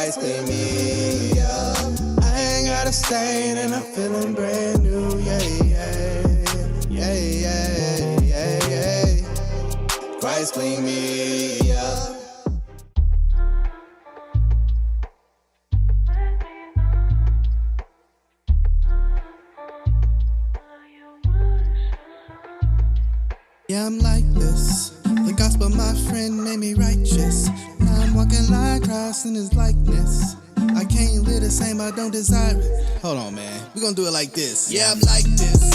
Christ clean me up. I ain't got a stain and I'm feeling brand new. Yeah, yeah, yeah, yeah, yeah, yeah. Christ clean me up. Yeah, I'm like this. The gospel, my friend, made me righteous. Now I'm walking like Christ in his likeness. I can't live the same, I don't desire it. Hold on, man. We're gonna do it like this. Yeah, I'm like this.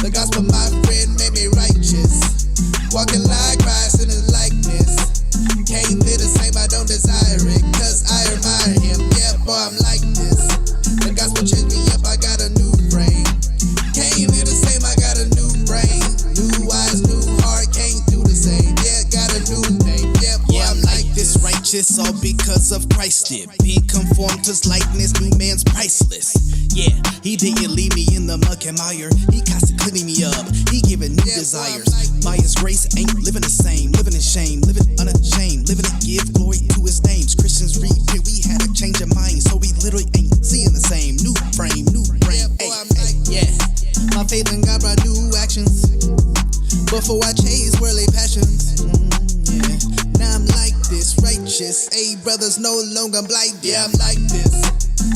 The gospel, my friend, made me righteous. Walking like Christ in his likeness. Can't live the same, I don't desire it. Cause I admire him. Yeah, boy, I'm like this. The gospel changed me up, I got a new frame. Can't live the same, I got a new brain. New eyes, new heart, can't do the same. Yeah, got a new name. Yeah, boy, I'm like this. Righteous all because of Christ did. Being conformed to his likeness, new man's priceless. Yeah, he didn't leave me in the muck and mire. He constantly cleaning me up. He giving new desires. By his grace, ain't living the same. Living in shame, living unashamed. Living to give glory to his names. Christians repent, we had a change of mind. So we literally ain't seeing the same. New frame, new brain. Yeah, my faith in God brought new actions. Before I chase worldly passions. Yeah, now I'm like this, righteous. Hey, brothers, no longer blind. Yeah, I'm like this.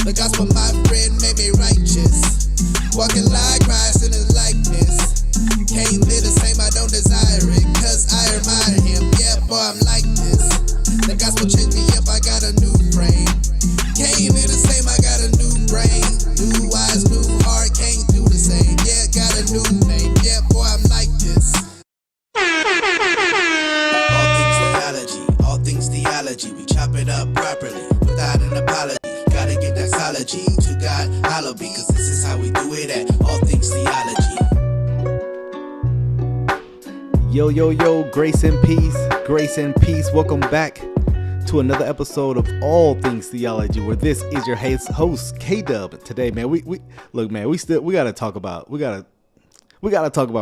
The gospel, my friend, made me righteous. Walking like Christ in his likeness. Can't live the same, I don't desire it. Cause I admire him. Yeah, boy, I'm like this. The gospel changed me up, I got a new frame. Can't live the same, I got a new brain. New eyes, new heart, can't do the same. Yeah, got a new name. Yeah, boy, I'm like this. All things theology, we chop it up properly without an apology. Gotta give doxology to God, hallowed be, cause this is how we do it at All Things Theology. Yo, grace and peace. Welcome back to another episode of All Things Theology, where this is your host, K-Dub. Today, man, we gotta talk about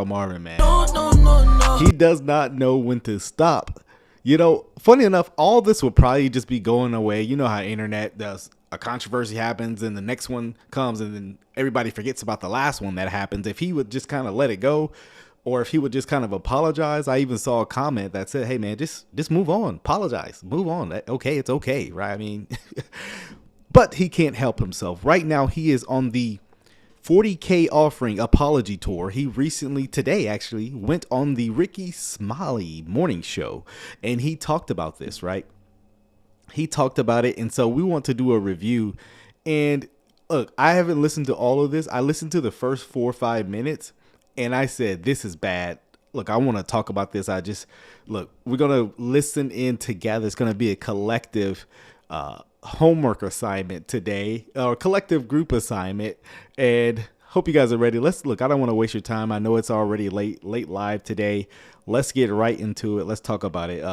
Marvin, man. No. He does not know when to stop. You know, funny enough, all this will probably just be going away. You know how internet does. A controversy happens and the next one comes and then everybody forgets about the last one that happens. If he would just kind of let it go, or if he would just kind of apologize. I even saw a comment that said, hey man, just move on, apologize, move on. Okay, it's okay, right? I mean, but he can't help himself. Right now, he is on the 40K offering apology tour. He recently, today actually, went on the Rickey Smiley Morning Show and he talked about this, right? He talked about it, and so we want to do a review. And look, I haven't listened to all of this. I listened to the first 4 or 5 minutes, and I said, this is bad. Look, I want to talk about this. We're going to listen in together. It's going to be a collective homework assignment today, or collective group assignment, and hope you guys are ready. I don't want to waste your time. I know it's already late live today. Let's get right into it. Let's talk about it.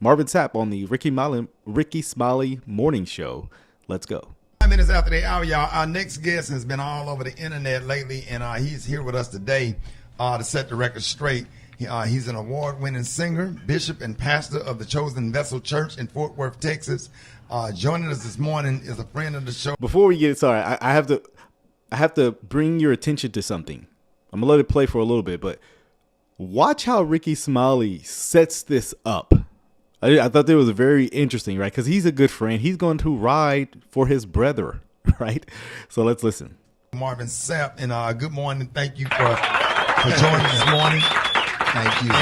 Marvin Sapp on the Rickey Smiley Morning Show. Let's go. 5 minutes after the hour, y'all. Our next guest has been all over the internet lately, and he's here with us today to set the record straight. He's an award-winning singer, bishop, and pastor of the Chosen Vessel Church in Fort Worth, Texas. Joining us this morning is a friend of the show. Before we get started, I have to bring your attention to something. I'm gonna let it play for a little bit, but watch how Rickey Smiley sets this up. I thought that was very interesting, right? Because he's a good friend. He's going to ride for his brother, right? So let's listen. Marvin Sapp, and good morning. Thank you for joining this morning. Thank you.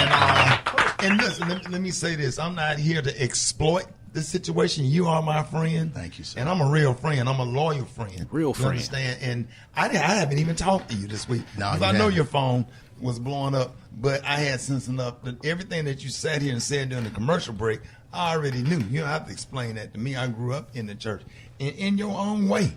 And listen, let me say this. I'm not here to exploit this situation. You are my friend. Thank you, sir. And I'm a real friend. I'm a loyal friend. Real friend. You understand? And I haven't even talked to you this week. No, because I know your phone was blowing up, but I had sense enough that everything that you sat here and said during the commercial break, I already knew. You don't have to explain that to me. I grew up in the church. In your own way.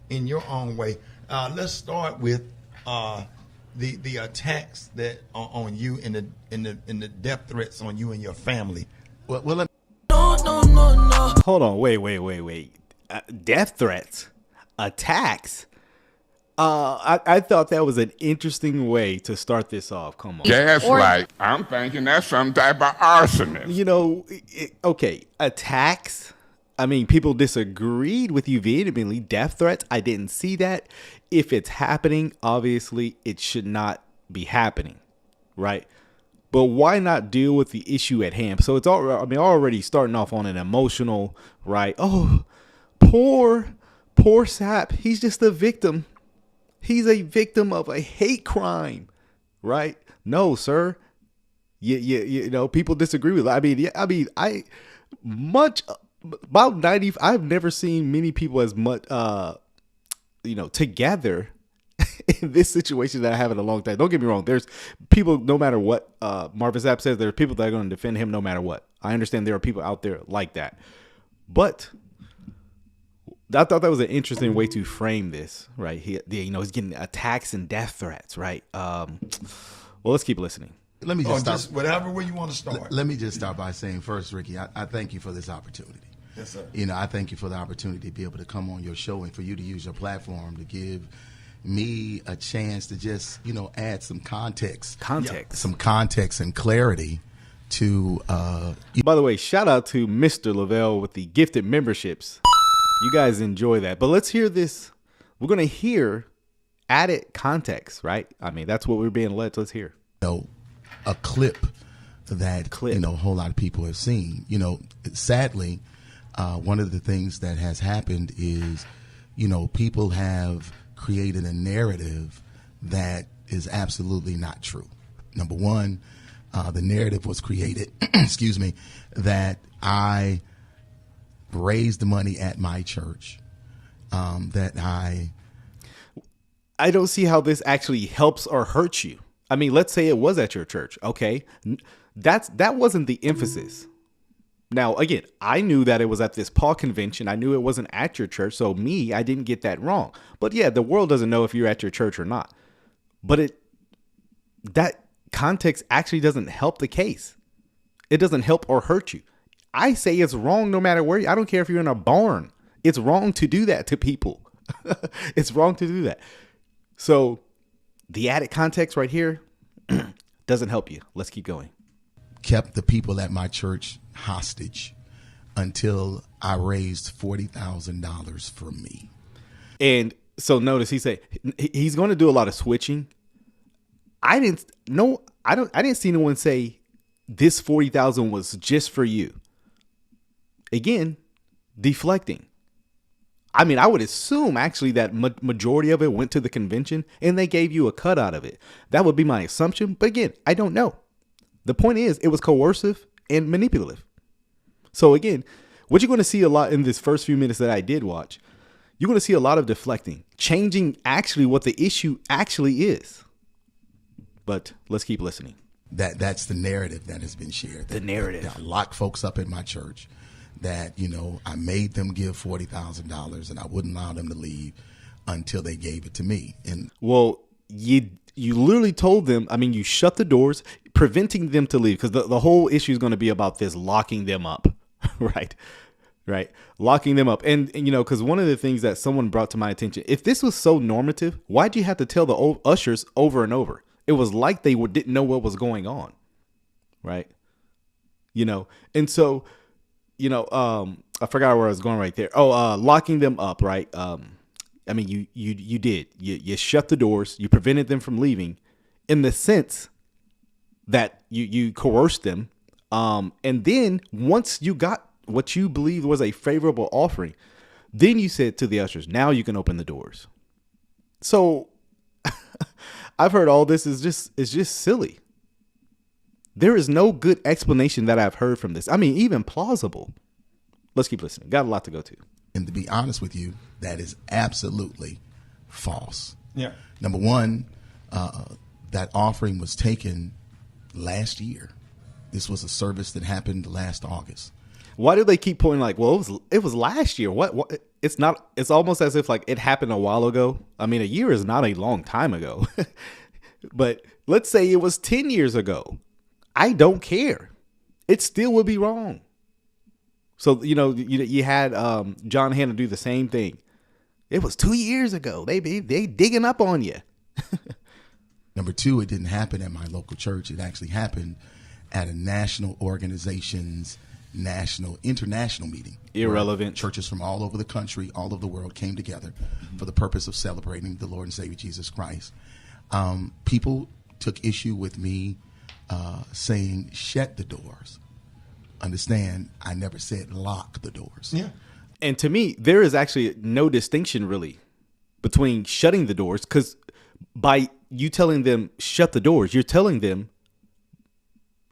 In your own way. Let's start with the attacks that are on you and the death threats on you and your family. Well, let me... No. Hold on. Wait. Death threats? Attacks? I thought that was an interesting way to start this off. Come on. Gaslight. I'm thinking that's some type of arsonist. You know, okay, attacks. I mean, people disagreed with you vehemently. Death threats, I didn't see that. If it's happening, obviously it should not be happening, right? But why not deal with the issue at hand? So it's already starting off on an emotional, right? Oh, poor Sapp. He's just a victim. He's a victim of a hate crime, right? No, sir. You know, people disagree with it. About 90. I've never seen many people as much, together in this situation that I have in a long time. Don't get me wrong. There's people, no matter what Marvin Sapp says, there are people that are going to defend him no matter what. I understand there are people out there like that. But I thought that was an interesting way to frame this, right? He's getting attacks and death threats, right? Well, let's keep listening. Let me just start. Just whatever way you want to start. Let me just start by saying first, Ricky, I thank you for this opportunity. Yes, sir. I thank you for the opportunity to be able to come on your show and for you to use your platform to give me a chance to just, add some context. Some context and clarity to. By the way, shout out to Mr. Lavelle with the gifted memberships. You guys enjoy that. But let's hear this. We're going to hear added context, right? I mean, that's what we're being led. Let's hear. A clip that, a whole lot of people have seen. Sadly, one of the things that has happened is, people have created a narrative that is absolutely not true. Number one, the narrative was created, excuse me, that I raised the money at my church, that I don't see how this actually helps or hurts you. I mean, let's say it was at your church. Okay. That wasn't the emphasis. Now, again, I knew that it was at this Paul convention. I knew it wasn't at your church. So I didn't get that wrong. But yeah, the world doesn't know if you're at your church or not. But that context actually doesn't help the case. It doesn't help or hurt you. I say it's wrong no matter where. I don't care if you're in a barn. It's wrong to do that to people. It's wrong to do that. So the added context right here doesn't help you. Let's keep going. Kept the people at my church hostage until I raised $40,000 for me. And so notice he said he's going to do a lot of switching. I didn't see no one say this 40,000 was just for you. Again, deflecting. I mean, I would assume actually that majority of it went to the convention and they gave you a cut out of it. That would be my assumption. But again, I don't know. The point is it was coercive and manipulative. So again, what you're going to see a lot in this first few minutes that I did watch, you're going to see a lot of deflecting, changing actually what the issue actually is. But let's keep listening. That's the narrative that has been shared. The narrative. That I locked folks up in my church. That, I made them give $40,000 and I wouldn't allow them to leave until they gave it to me. And well, you literally told them, I mean, you shut the doors, preventing them to leave, because the whole issue is going to be about this locking them up, right? Locking them up. And because one of the things that someone brought to my attention, if this was so normative, why'd you have to tell the old ushers over and over? It was like they didn't know what was going on, right? And so, I forgot where I was going right there. Locking them up, right? I mean, you did. You shut the doors. You prevented them from leaving in the sense that you coerced them. And then once you got what you believed was a favorable offering, then you said to the ushers, now you can open the doors. So I've heard all this is just silly. There is no good explanation that I've heard from this. I mean, even plausible. Let's keep listening. Got a lot to go to. And to be honest with you, that is absolutely false. Yeah. Number one, that offering was taken last year. This was a service that happened last August. Why do they keep pointing like, well, it was last year? What? It's not. It's almost as if like it happened a while ago. I mean, a year is not a long time ago. But let's say it was 10 years ago. I don't care. It still would be wrong. So, you had John Hannah do the same thing. It was 2 years ago. They digging up on you. Number two, it didn't happen at my local church. It actually happened at a national organization's international meeting. Irrelevant. Churches from all over the country, all over the world came together for the purpose of celebrating the Lord and Savior Jesus Christ. People took issue with me saying, shut the doors. Understand, I never said lock the doors. Yeah. And to me, there is actually no distinction really between shutting the doors, because by you telling them shut the doors, you're telling them,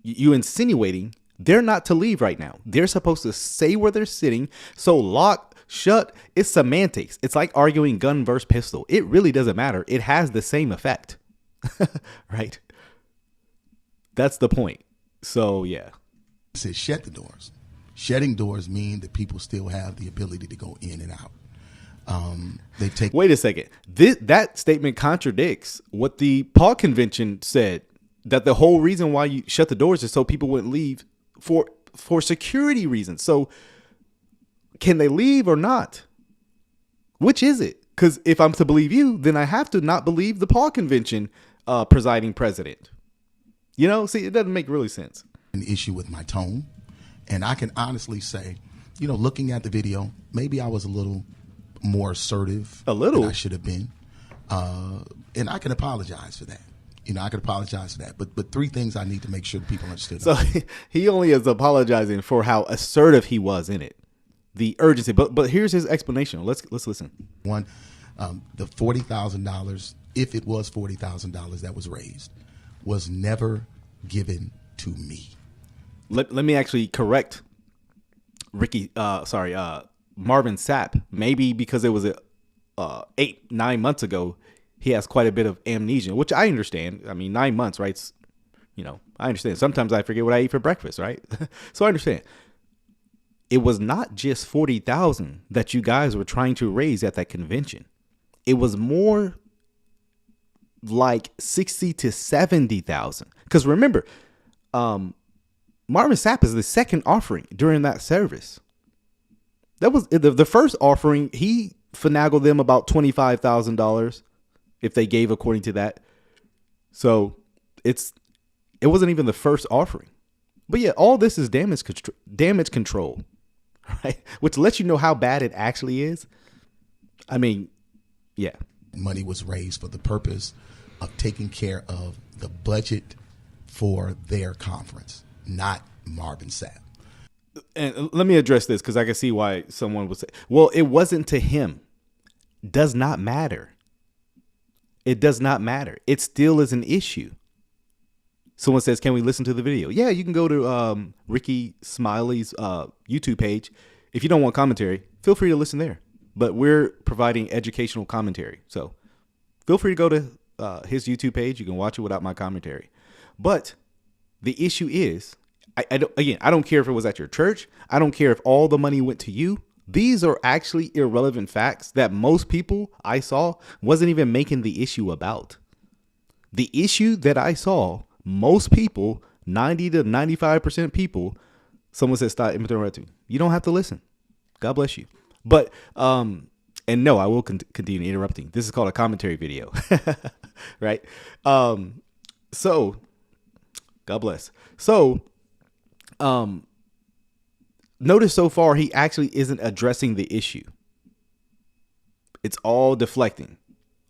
you insinuating they're not to leave right now. They're supposed to stay where they're sitting. So lock, shut, it's semantics. It's like arguing gun versus pistol. It really doesn't matter. It has the same effect, right? That's the point. So yeah. It says shut the doors. Shutting doors mean that people still have the ability to go in and out. Wait a second. That statement contradicts what the Paul Convention said, that the whole reason why you shut the doors is so people wouldn't leave for security reasons. So can they leave or not? Which is it? Because if I'm to believe you, then I have to not believe the Paul Convention presiding president. You know, see, it doesn't make really sense. An issue with my tone. And I can honestly say, you know, looking at the video, maybe I was a little more assertive than I should have been. And I can apologize for that. You know, I can apologize for that. But three things I need to make sure the people understood. So he only is apologizing for how assertive he was in it. The urgency. But here's his explanation. Let's listen. One, the $40,000, if it was $40,000 that was raised, was never given to me. Let me actually correct Marvin Sapp. Maybe because it was 8-9 months ago, he has quite a bit of amnesia, which I understand. I mean, 9 months, right? You know, I understand. Sometimes I forget what I eat for breakfast, right? So I understand. It was not just 40,000 that you guys were trying to raise at that convention. It was more like 60 to 70,000. Because remember, Marvin Sapp is the second offering during that service. That was the first offering. He finagled them about $25,000 if they gave according to that. So it wasn't even the first offering. But yeah, all this is damage control, right? Which lets you know how bad it actually is. I mean, yeah. Money was raised for the purpose of taking care of the budget for their conference, not Marvin Sapp. And let me address this because I can see why someone would say, well, it wasn't to him. Does not matter. It does not matter. It still is an issue. Someone says, can we listen to the video? Yeah, you can go to Rickey Smiley's YouTube page. If you don't want commentary, feel free to listen there. But we're providing educational commentary. So feel free to go to his YouTube page. You can watch it without my commentary. But the issue is, I don't care if it was at your church. I don't care if all the money went to you. These are actually irrelevant facts that most people I saw wasn't even making the issue about. The issue that I saw, most people, 90 to 95% people, someone said stop interrupting. You don't have to listen. God bless you. But, and no, I will continue interrupting. This is called a commentary video, right? So, God bless. So, notice so far he actually isn't addressing the issue. It's all deflecting.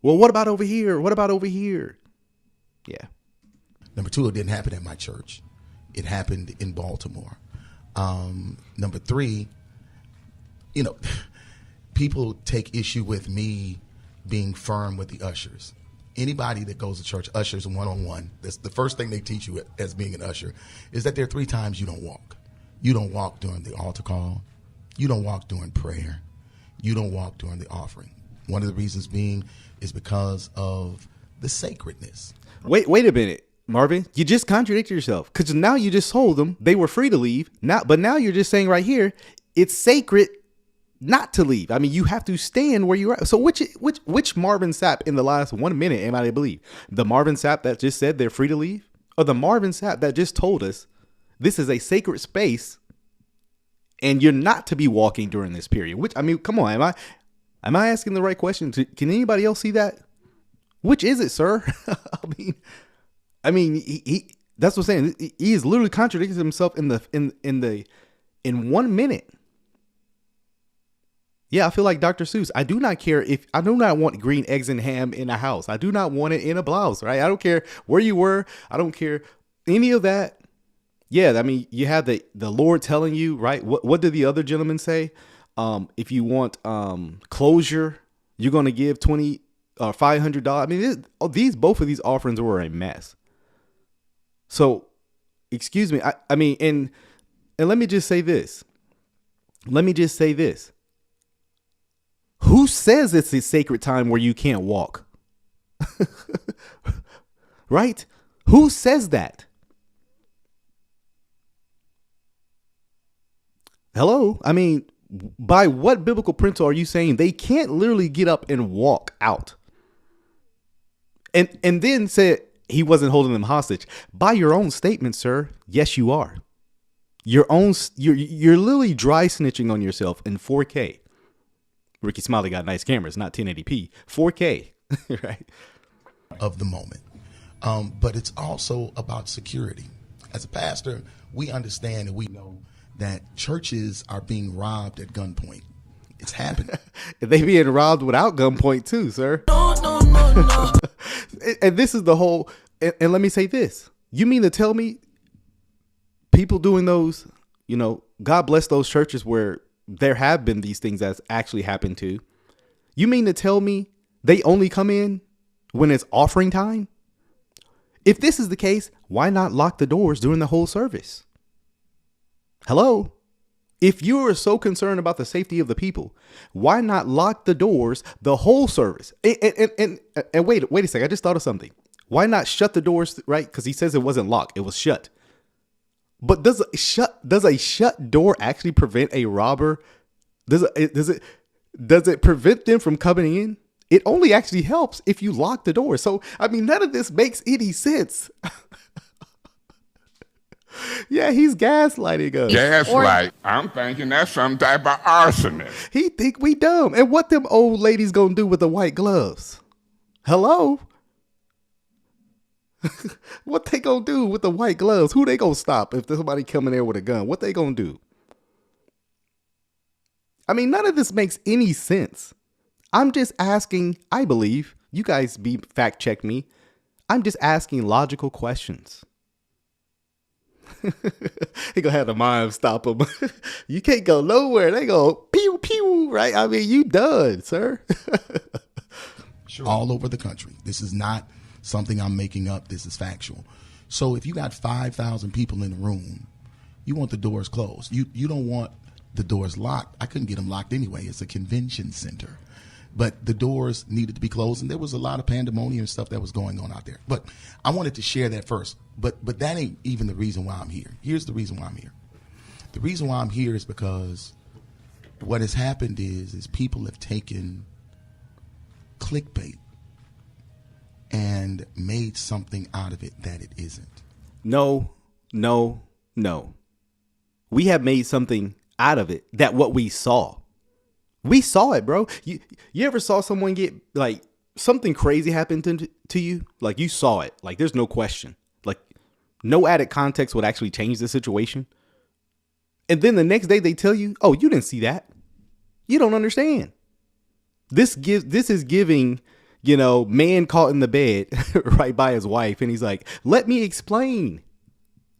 Well, what about over here? What about over here? Yeah. Number two, it didn't happen at my church. It happened in Baltimore. Number three, you know, people take issue with me being firm with the ushers. Anybody that goes to church, ushers one-on-one, that's the first thing they teach you as being an usher, is that there are 3 times you don't walk. You don't walk during the altar call. You don't walk during prayer. You don't walk during the offering. One of the reasons being is because of the sacredness. Wait a minute, Marvin. You just contradicted yourself because now you just told them they were free to leave. But now you're just saying right here, it's sacred not to leave. I mean, you have to stand where you're at. So which Marvin Sapp in the last 1 minute am I to believe? The Marvin Sapp that just said they're free to leave? Or the Marvin Sapp that just told us this is a sacred space and you're not to be walking during this period? Which, I mean, come on. Am I asking the right question? Can anybody else see that? Which is it, sir? I mean, he that's what I'm saying. He is literally contradicting himself in in 1 minute. Yeah, I feel like Dr. Seuss. I do not care if I do not want green eggs and ham in a house. I do not want it in a blouse, right? I don't care where you were. I don't care any of that. Yeah, I mean, you have the Lord telling you, right? What did the other gentleman say? If you want closure, you're going to give $20 or $500. I mean, both of these offerings were a mess. So, excuse me. I mean, and let me just say this. Who says it's a sacred time where you can't walk? Right? Who says that? Hello? I mean, by what biblical principle are you saying they can't literally get up and walk out? And then said he wasn't holding them hostage. By your own statement, sir, yes, you are. You're literally dry snitching on yourself in 4K. Rickey Smiley got nice cameras, not 1080p, 4K, right? Of the moment. But it's also about security. As a pastor, we understand and we know that churches are being robbed at gunpoint. It's happening. They being robbed without gunpoint too, sir. No. And this is the whole, and let me say this. You mean to tell me people doing those, God bless those churches where there have been these things that's actually happened to. You mean to tell me they only come in when it's offering time? If this is the case, why not lock the doors during the whole service? Hello? If you are so concerned about the safety of the people, why not lock the doors the whole service? And wait a second. I just thought of something. Why not shut the doors, right? Because he says it wasn't locked. It was shut. But does a shut door actually prevent a robber? Does it prevent them from coming in? It only actually helps if you lock the door. So, I mean, none of this makes any sense. Yeah, he's gaslighting us. Gaslight. I'm thinking that's some type of arsonist. He think we dumb. And what them old ladies gonna do with the white gloves? Hello? What they gonna do with the white gloves? Who they gonna stop if there's somebody coming there with a gun? What they gonna do? I mean, none of this makes any sense. I'm just asking, I believe, you guys fact check me. I'm just asking logical questions. He gonna have the mime stop him. You can't go nowhere. They go pew pew, right? I mean, you done, sir. Sure. All over the country. This is not something I'm making up. This is factual. So if you got 5,000 people in the room, you want the doors closed. You don't want the doors locked. I couldn't get them locked anyway. It's a convention center. But the doors needed to be closed, and there was a lot of pandemonium stuff that was going on out there. But I wanted to share that first. But that ain't even the reason why I'm here. Here's the reason why I'm here. The reason why I'm here is because what has happened is people have taken clickbait and made something out of it that it isn't. No. We have made something out of it that what we saw. We saw it, bro. You ever saw someone get like something crazy happen to you? Like you saw it. Like there's no question. Like no added context would actually change the situation. And then the next day they tell you, "Oh, you didn't see that. You don't understand." This is giving, man caught in the bed right by his wife, and he's like, "Let me explain."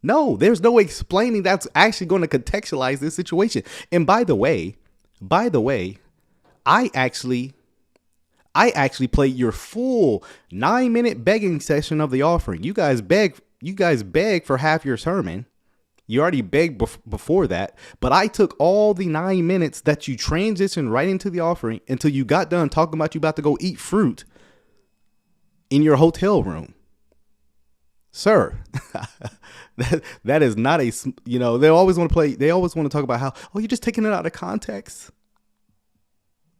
No, there's no explaining that's actually going to contextualize this situation. And by the way, I actually played your full 9-minute begging session of the offering. You guys beg for half your sermon. You already begged before that, but I took all the 9 minutes that you transitioned right into the offering until you got done talking about you about to go eat fruit in your hotel room. Sir, that is not they always want to talk about how, you're just taking it out of context.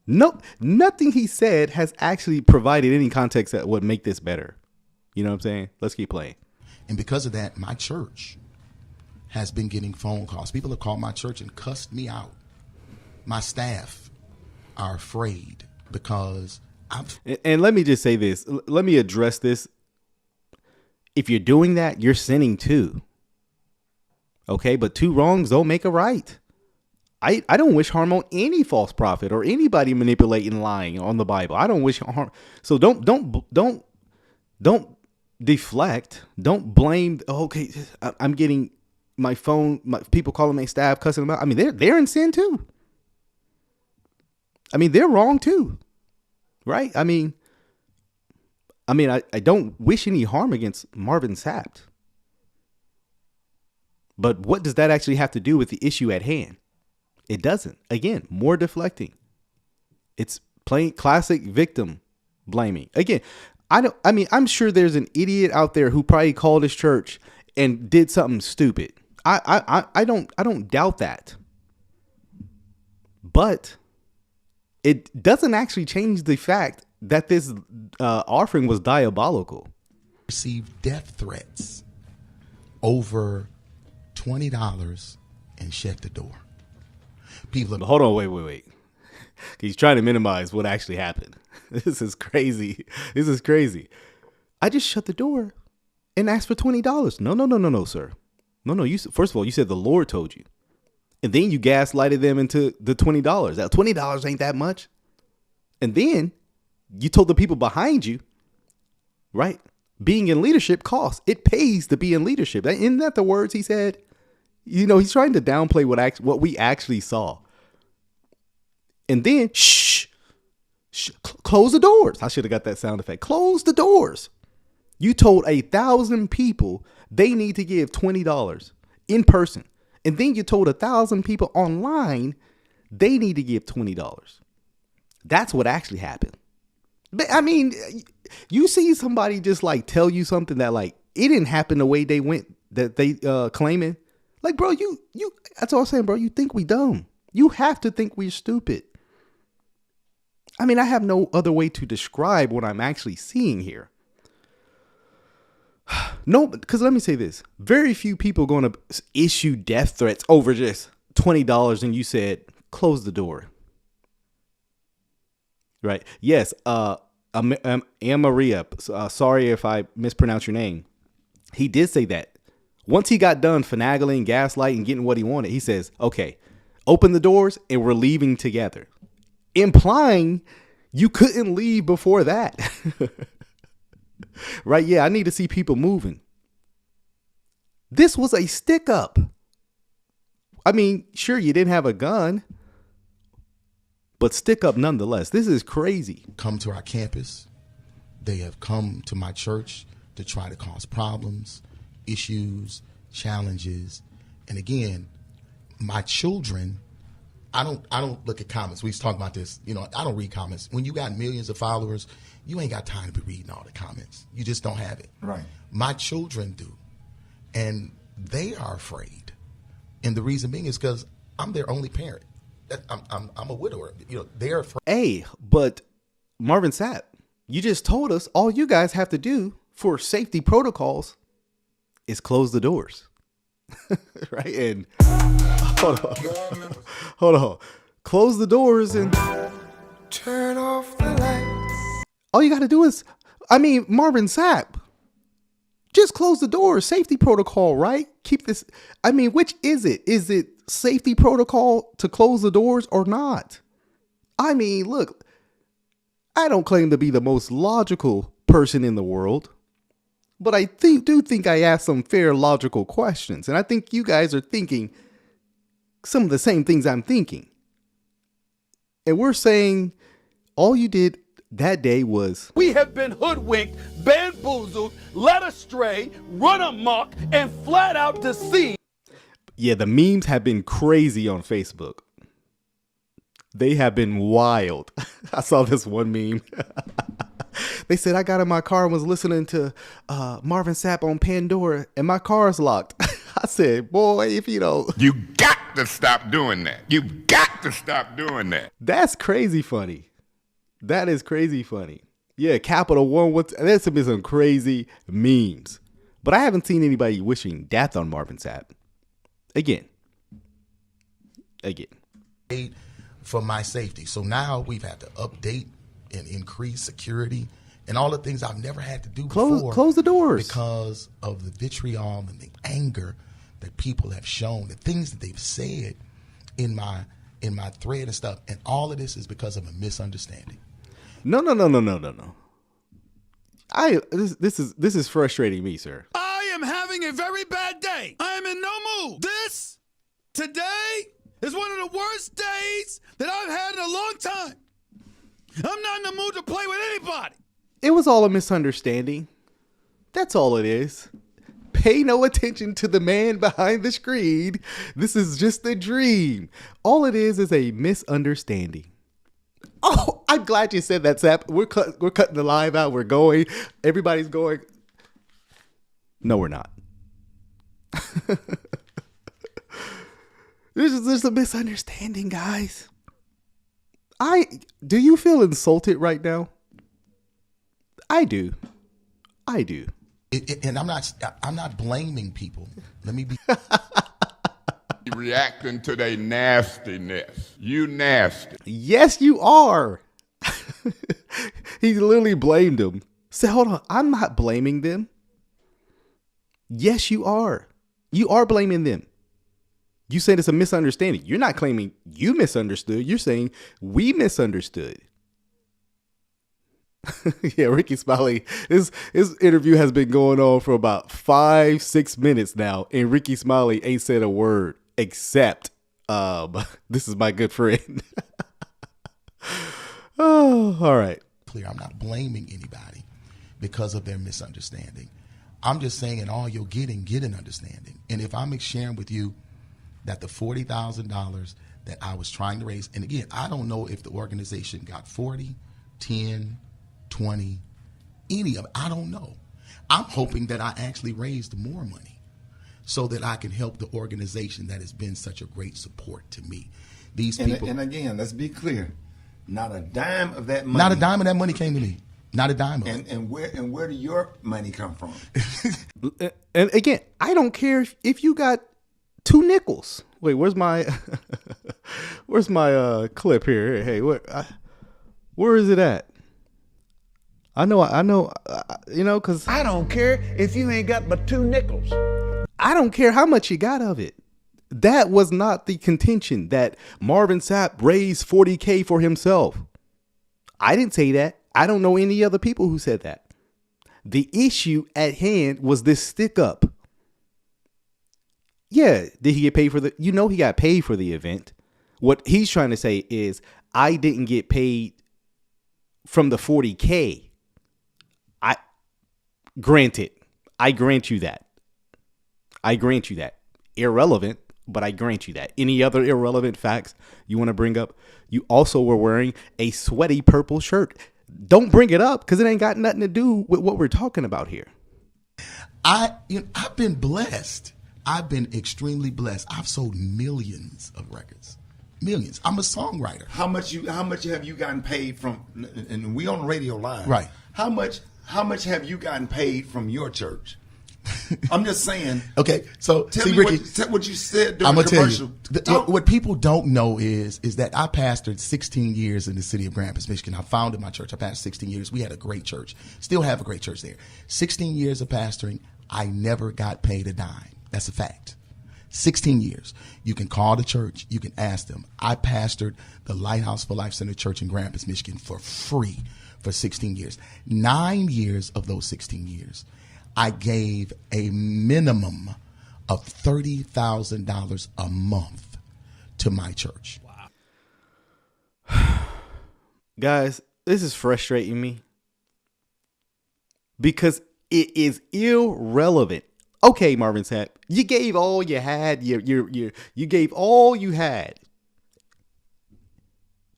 No, nothing he said has actually provided any context that would make this better. You know what I'm saying? Let's keep playing. And because of that, my church has been getting phone calls. People have called my church and cussed me out. My staff are afraid because And let me just say this. Let me address this. If you're doing that, you're sinning too. Okay, but two wrongs don't make a right. I don't wish harm on any false prophet or anybody manipulating and lying on the Bible. I don't wish harm. So don't deflect. Don't blame. Okay, I'm getting my phone. People calling my staff, cussing them out. I mean, they're in sin too. I mean, they're wrong too, right? I mean, I don't wish any harm against Marvin Sapp. But what does that actually have to do with the issue at hand? It doesn't. Again, more deflecting. It's plain classic victim blaming. Again, I'm sure there's an idiot out there who probably called his church and did something stupid. I don't doubt that. But it doesn't actually change the fact that this offering was diabolical. Received death threats over $20 and shut the door. People Hold on, wait. He's trying to minimize what actually happened. This is crazy. I just shut the door and asked for $20. No, sir. No. You first of all, you said the Lord told you, and then you gaslighted them into the $20. Now $20 ain't that much, and then you told the people behind you, right? Being in leadership costs. It pays to be in leadership. Isn't that the words he said? You know, he's trying to downplay what we actually saw. And then, close the doors. I should have got that sound effect. Close the doors. You told 1,000 people they need to give $20 in person. And then you told 1,000 people online they need to give $20. That's what actually happened. But I mean, you see somebody just like tell you something that like it didn't happen the way they went that they claiming. Like, bro, you that's all I'm saying, bro. You think we dumb. You have to think we're stupid. I mean, I have no other way to describe what I'm actually seeing here. No, because let me say this. Very few people are going to issue death threats over just $20 and you said, close the door. Right. Yes. Maria, sorry if I mispronounce your name. He did say that. Once he got done finagling, gaslighting, getting what he wanted, he says, okay, open the doors and we're leaving together. Implying you couldn't leave before that. Right? Yeah, I need to see people moving. This was a stick up. I mean, sure, you didn't have a gun, but stick up nonetheless. This is crazy. Come to our campus. They have come to my church to try to cause problems, issues, challenges. And again, my children, I don't look at comments. We was talking about this. You know, I don't read comments. When you got millions of followers, you ain't got time to be reading all the comments. You just don't have it. Right. My children do. And they are afraid. And the reason being is because I'm their only parent. I'm a widower. You know, they're afraid. Hey, but Marvin Sapp, you just told us all you guys have to do for safety protocols is close the doors. Right? And hold on. Close the doors and turn off the lights. All you got to do is, Marvin Sapp, just close the doors. Safety protocol, right? Keep this. Which is it? Is it safety protocol to close the doors or not? Look, I don't claim to be the most logical person in the world, but I do think I asked some fair logical questions. And I think you guys are thinking some of the same things I'm thinking. And we're saying all you did that day was... We have been hoodwinked, bamboozled, led astray, run amok, and flat out deceived. Yeah, the memes have been crazy on Facebook. They have been wild. I saw this one meme. They said, I got in my car and was listening to Marvin Sapp on Pandora and my car's locked. I said, boy, if you don't... You got to stop doing that. You got to stop doing that. That's crazy funny. That is crazy funny. Yeah, Capital One. There's been some crazy memes. But I haven't seen anybody wishing death on Marvin Sapp. Again. For my safety. So now we've had to update and increase security and all the things I've never had to do before. Close the doors. Because of the vitriol and the anger that people have shown, the things that they've said. in my thread and stuff, and all of this is because of a misunderstanding. No. This is frustrating me, sir. I am having a very bad day. I am in no mood. Today is one of the worst days that I've had in a long time. I'm not in the mood to play with anybody. It was all a misunderstanding. That's all it is. Pay no attention to the man behind the screen. This is just a dream. All it is a misunderstanding. Oh, I'm glad you said that, Sapp. We're cutting the live out. We're going. Everybody's going. No, we're not. There's a misunderstanding, guys. Do you feel insulted right now? I do. And I'm not blaming people. Let me be Reacting to their nastiness. You nasty. Yes, you are. He literally blamed them. Say, hold on. I'm not blaming them. Yes, you are. You are blaming them. You said it's a misunderstanding. You're not claiming you misunderstood. You're saying we misunderstood. Yeah, Rickey Smiley, his interview has been going on for about 5-6 minutes now, and Rickey Smiley ain't said a word except, this is my good friend. Oh, all right. clear. I'm not blaming anybody because of their misunderstanding. I'm just saying in all you're getting, get an understanding. And if I'm sharing with you that the $40,000 that I was trying to raise, and again, I don't know if the organization got 40, 10, 20, any of it. I don't know. I'm hoping that I actually raised more money so that I can help the organization that has been such a great support to me. These people. And again, let's be clear. Not a dime of that money. Not a dime of that money came to me. Not a dime of it. And where did your money come from? And again, I don't care if you got 2 nickels. Wait, where's my clip here? Hey, where is it at? I know, because I don't care if you ain't got but 2 nickels. I don't care how much you got of it. That was not the contention that Marvin Sapp raised $40K for himself. I didn't say that. I don't know any other people who said that. The issue at hand was this stick up. Yeah, did he get paid for he got paid for the event. What he's trying to say is I didn't get paid from the 40K. I grant you that. Irrelevant, but I grant you that. Any other irrelevant facts you want to bring up? You also were wearing a sweaty purple shirt. Don't bring it up because it ain't got nothing to do with what we're talking about here. I've been blessed. I've been extremely blessed. I've sold millions of records. Millions. I'm a songwriter. How much have you gotten paid from? And we on the radio live, right? How much have you gotten paid from your church? I'm just saying. Okay, so tell me Rickey, what you said during the commercial. Tell you, what people don't know is that I pastored 16 years in the city of Grand Rapids, Michigan. I founded my church. I pastored 16 years. We had a great church. Still have a great church there. 16 years of pastoring. I never got paid a dime. That's a fact. 16 years. You can call the church. You can ask them. I pastored the Lighthouse for Life Center Church in Grand Rapids, Michigan for free for 16 years. 9 years of those 16 years, I gave a minimum of $30,000 a month to my church. Wow. Guys, this is frustrating me because it is irrelevant. Okay, Marvin Sapp, you gave all you had. You gave all you had.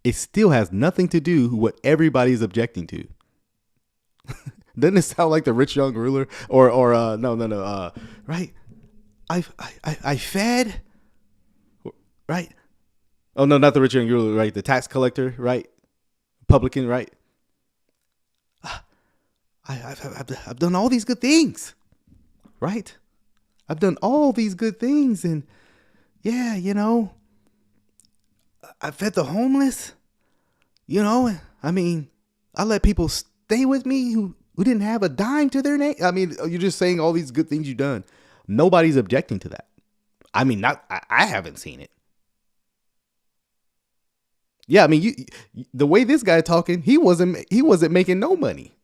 It still has nothing to do with what everybody's objecting to. Doesn't it sound like the rich young ruler? Or no. Right? I fed. Right? Oh no, not the rich young ruler. Right? The tax collector. Right? Publican. Right? I've done all these good things. Right? I've done all these good things, and yeah, I fed the homeless. I mean, I let people stay with me who didn't have a dime to their name. I mean, you're just saying all these good things you've done. Nobody's objecting to that. I mean, I haven't seen it. Yeah, I mean, the way this guy talking, he wasn't making no money.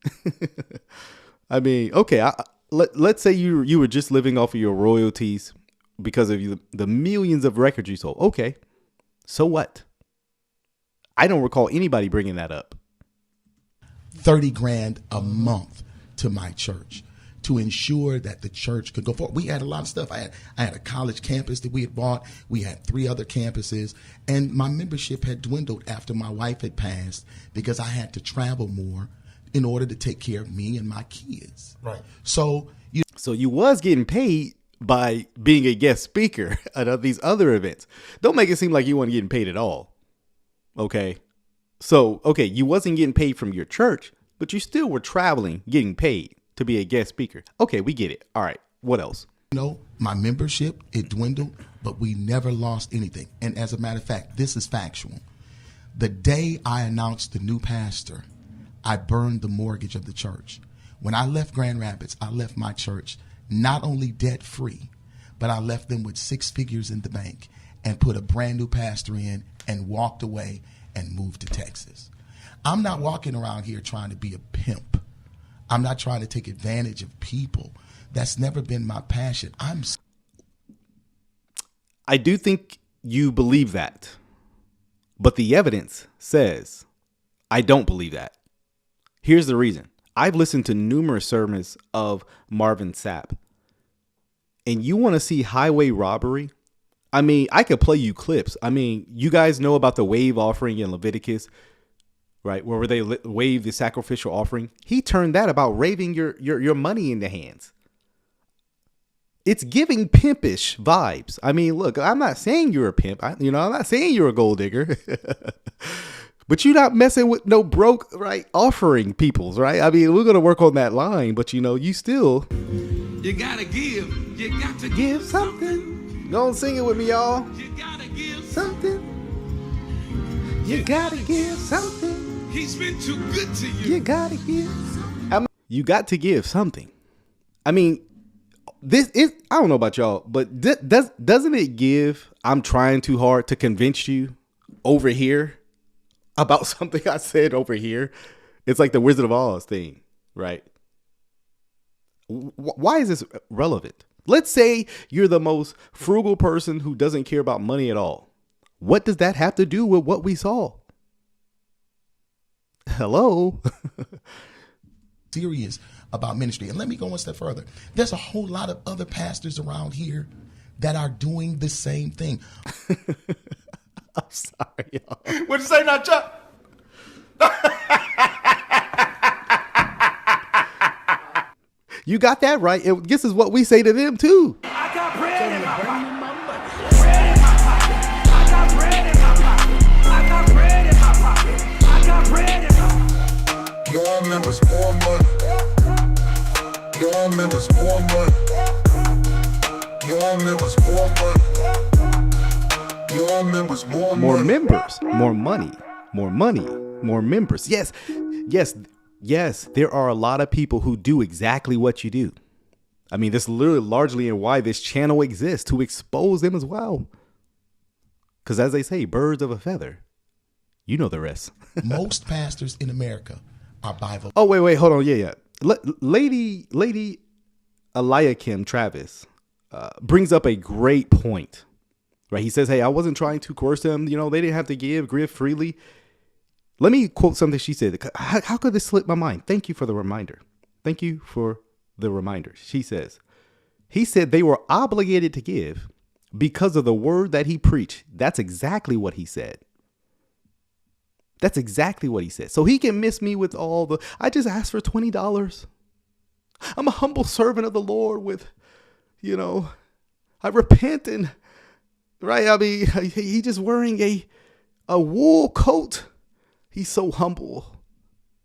I mean, okay, let's say you were just living off of your royalties because of the millions of records you sold. Okay, so what? I don't recall anybody bringing that up. 30 grand a month to my church to ensure that the church could go forward. We had a lot of stuff. I had a college campus that we had bought. We had 3 other campuses, and my membership had dwindled after my wife had passed because I had to travel more in order to take care of me and my kids. Right. So you was getting paid by being a guest speaker at these other events. Don't make it seem like you weren't getting paid at all. Okay. So, okay, you wasn't getting paid from your church, but you still were traveling, getting paid to be a guest speaker. Okay, we get it. All right. What else? My membership, it dwindled, but we never lost anything. And as a matter of fact, this is factual. The day I announced the new pastor, I burned the mortgage of the church. When I left Grand Rapids, I left my church not only debt free, but I left them with 6 figures in the bank and put a brand new pastor in and walked away and moved to Texas. I'm not walking around here trying to be a pimp. I'm not trying to take advantage of people. That's never been my passion. I do think you believe that, but the evidence says I don't believe that. Here's the reason. I've listened to numerous sermons of Marvin Sapp, and you want to see highway robbery? I mean, I could play you clips. I mean, you guys know about the wave offering in Leviticus, right? Where they wave the sacrificial offering. He turned that about raving your money in the hands. It's giving pimpish vibes. I mean, look, I'm not saying you're a pimp. I'm not saying you're a gold digger. But you're not messing with no broke, right, offering peoples, right? I mean, we're going to work on that line, but, you still. You gotta give. You got to give something. Go and sing it with me, y'all. You gotta give Something. You gotta give something. He's been too good to you. You gotta give something. You got to give something. I mean, this is, I don't know about y'all, but doesn't it give I'm trying too hard to convince you over here about something I said over here? It's like the Wizard of Oz thing, right? Why is this relevant? Let's say you're the most frugal person who doesn't care about money at all. What does that have to do with what we saw? Hello? Serious about ministry. And let me go one step further. There's a whole lot of other pastors around here that are doing the same thing. I'm sorry, y'all. What'd you say now, Chuck? You got that right. This is what we say to them too. I got bread in my pocket. Bread in my pocket. I got bread in my pocket. I got bread in my pocket. I got bread in my pocket. Your members more money. Your members more money. Your members more money. Your members more money. More members, more money, more money, more members. Yes, there are a lot of people who do exactly what you do. I mean, this is literally largely in why this channel exists, to expose them as well. Because as they say, birds of a feather. You know the rest. Most pastors in America are Bible. Oh, wait, hold on. Yeah. Lady Eliakim Travis brings up a great point. Right? He says, hey, I wasn't trying to coerce them. They didn't have to give freely. Let me quote something she said. How could this slip my mind? Thank you for the reminder. Thank you for the reminder. She says, he said they were obligated to give because of the word that he preached. That's exactly what he said. That's exactly what he said. So he can miss me with all the, I just asked for $20. I'm a humble servant of the Lord with, I repent and, right? I mean, he just wearing a wool coat. He's so humble.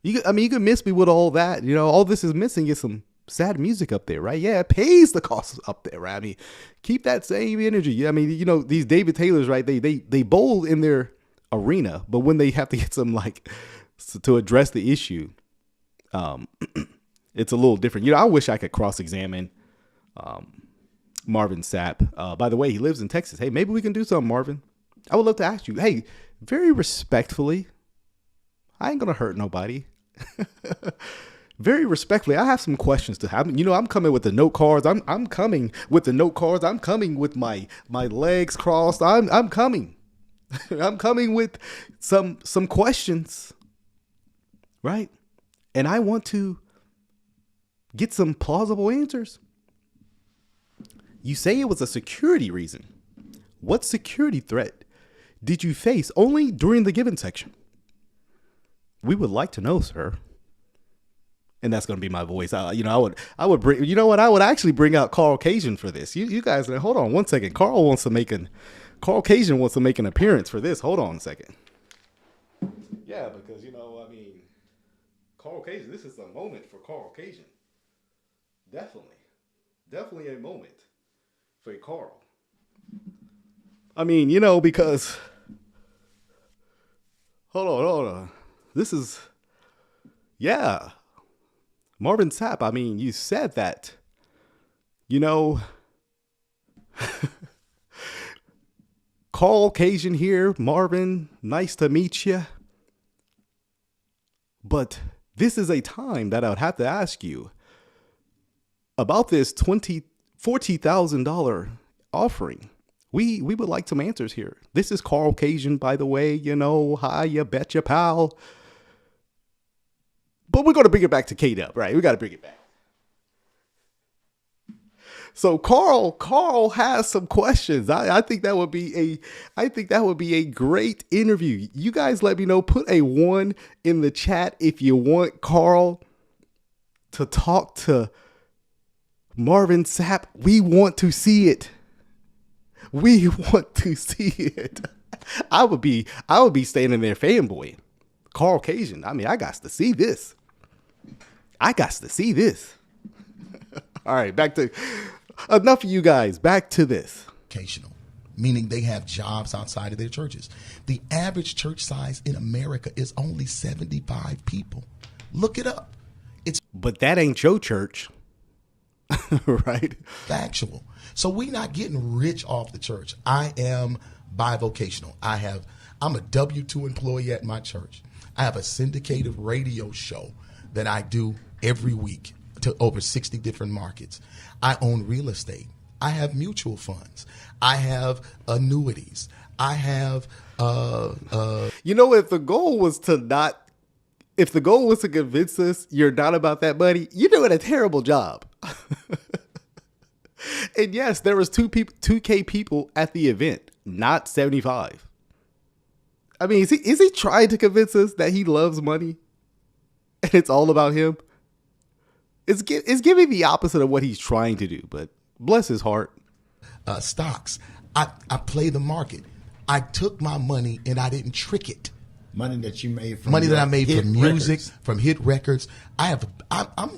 You can miss me with all that. All this is missing is some sad music up there, right? Yeah, it pays the costs up there, right? I mean, keep that same energy. I mean, these David Taylors, right? They bowl in their arena, but when they have to get some to address the issue, it's a little different. I wish I could cross-examine Marvin Sapp. By the way, he lives in Texas. Hey, maybe we can do something, Marvin. I would love to ask you, hey, very respectfully, I ain't going to hurt nobody. Very respectfully, I have some questions to have. You know, I'm coming with the note cards. I'm coming with the note cards. I'm coming with my legs crossed. I'm coming. I'm coming with some questions. Right? And I want to get some plausible answers. You say it was a security reason. What security threat did you face only during the given section? We would like to know, sir. And that's going to be my voice. I would bring, you know what? I would actually bring out Carl Cajun for this. You guys, hold on one second. Carl Cajun wants to make an appearance for this. Hold on a second. Yeah, because, Carl Cajun, this is a moment for Carl Cajun. Definitely a moment for Carl. Because, hold on. This is, yeah. Marvin Sapp, you said that, Carl Cajun here, Marvin, nice to meet you. But this is a time that I would have to ask you about this $40,000 offering. We would like some answers here. This is Carl Cajun, by the way, hi, you betcha, pal. But we're going to bring it back to K-Dub, right? We got to bring it back. So Carl has some questions. I think that would be a great interview. You guys let me know. Put a 1 in the chat if you want Carl to talk to Marvin Sapp. We want to see it. We want to see it. I would be standing there fanboying. Carl Cajun. I got to see this. All right, back to enough of you guys. Back to this. Occasional, meaning they have jobs outside of their churches. The average church size in America is only 75 people. Look it up. But that ain't your church. Right? Factual. So we're not getting rich off the church. I am bivocational. I'm a W-2 employee at my church. I have a syndicated radio show that I do every week to over 60 different markets. I own real estate. I have mutual funds. I have annuities. I have if the goal was to convince us you're not about that money, you're doing a terrible job. And yes, there was 2K people at the event, not 75. Is he trying to convince us that he loves money and it's all about him? It's giving the opposite of what he's trying to do, but bless his heart. Stocks. I play the market. I took my money and I didn't trick it. Money that you made from that I made from music, records. from hit records. I'm